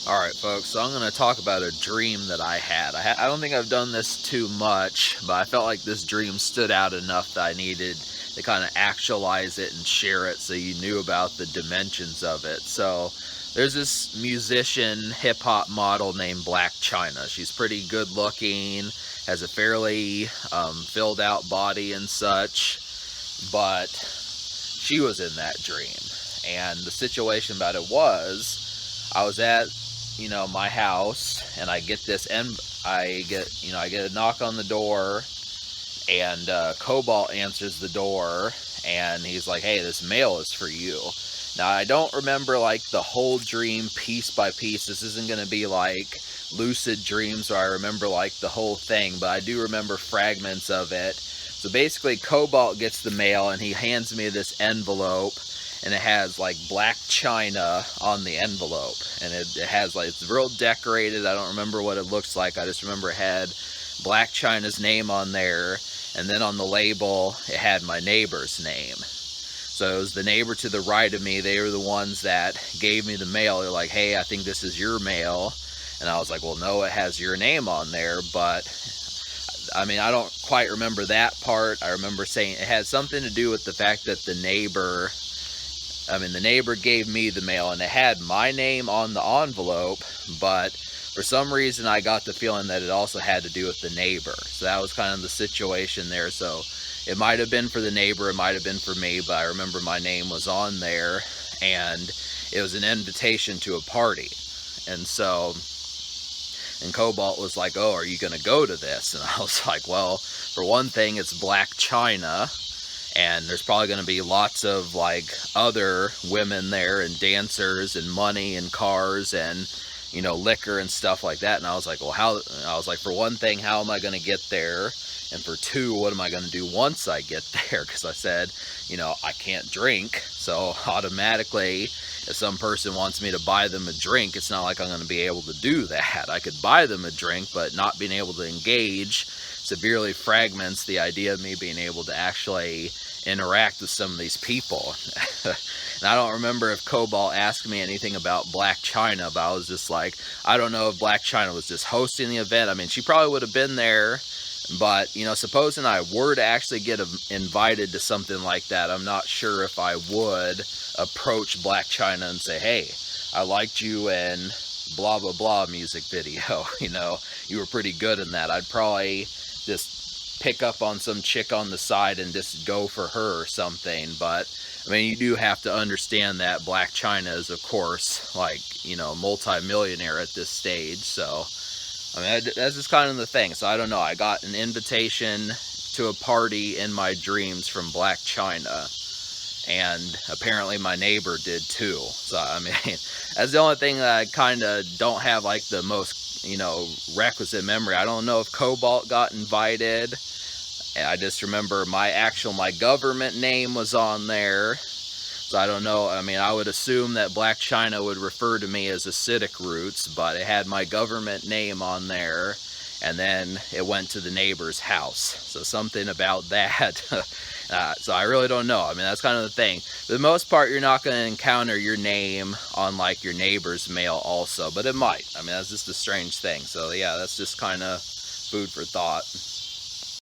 Alright folks, so I'm going to talk about a dream that I had. I don't think I've done this too much, but I felt like this dream stood out enough that I needed to kind of actualize it and share it so you knew about the dimensions of it. So there's this musician, hip-hop model named Black China. She's pretty good looking, has a fairly filled out body and such, but she was in that dream. And the situation about it was, I was at my house, and I get this, and I get a knock on the door, and Cobalt answers the door, and he's like, "Hey, this mail is for you." Now, I don't remember like the whole dream piece by piece. This isn't going to be like Lucid Dreams where I remember like the whole thing, but I do remember fragments of it. So basically, Cobalt gets the mail, and he hands me this envelope, and it has like Black China on the envelope, and it has like, it's real decorated. I don't remember what it looks like. I just remember it had Black China's name on there, and then on the label it had my neighbor's name. So it was the neighbor to the right of me. They were the ones that gave me the mail. They're like, "Hey, I think this is your mail." And I was like, "Well, no, it has your name on there." But I mean, I don't quite remember that part. I remember saying it had something to do with the fact that the neighbor gave me the mail, and it had my name on the envelope, but for some reason I got the feeling that it also had to do with the neighbor. So that was kind of the situation there. So it might have been for the neighbor, it might have been for me, but I remember my name was on there, and it was an invitation to a party. And Cobalt was like, "Oh, are you going to go to this?" And I was like, "Well, for one thing, it's Black China, and there's probably going to be lots of like other women there, and dancers, and money, and cars, and liquor and stuff like that." And I was like, "Well, for one thing, how am I going to get there? And for two, what am I going to do once I get there?" Because I said, I can't drink, so automatically, if some person wants me to buy them a drink, it's not like I'm going to be able to do that. I could buy them a drink, but not being able to engage severely fragments the idea of me being able to actually interact with some of these people. And I don't remember if Cobalt asked me anything about Black China, but I was just like, I don't know if Black China was just hosting the event. I mean, she probably would have been there, but supposing I were to actually get invited to something like that, I'm not sure if I would approach Black China and say, "Hey, I liked you in blah blah blah music video, you were pretty good in that." I'd probably just pick up on some chick on the side and just go for her or something. But I mean, you do have to understand that Black China is, of course, like, multi-millionaire at this stage. So I mean, that's just kind of the thing. So I don't know, I got an invitation to a party in my dreams from Black China, and apparently my neighbor did too. So I mean, that's the only thing that I kind of don't have like the most requisite memory. I don't know if Cobalt got invited. I just remember my government name was on there. So I don't know. I mean, I would assume that Black China would refer to me as Acidic Roots, but it had my government name on there, and then it went to the neighbor's house. So something about that. So I really don't know. I mean, that's kind of the thing. For the most part, you're not going to encounter your name on like your neighbor's mail also, but it might. I mean, that's just a strange thing. So yeah, that's just kind of food for thought.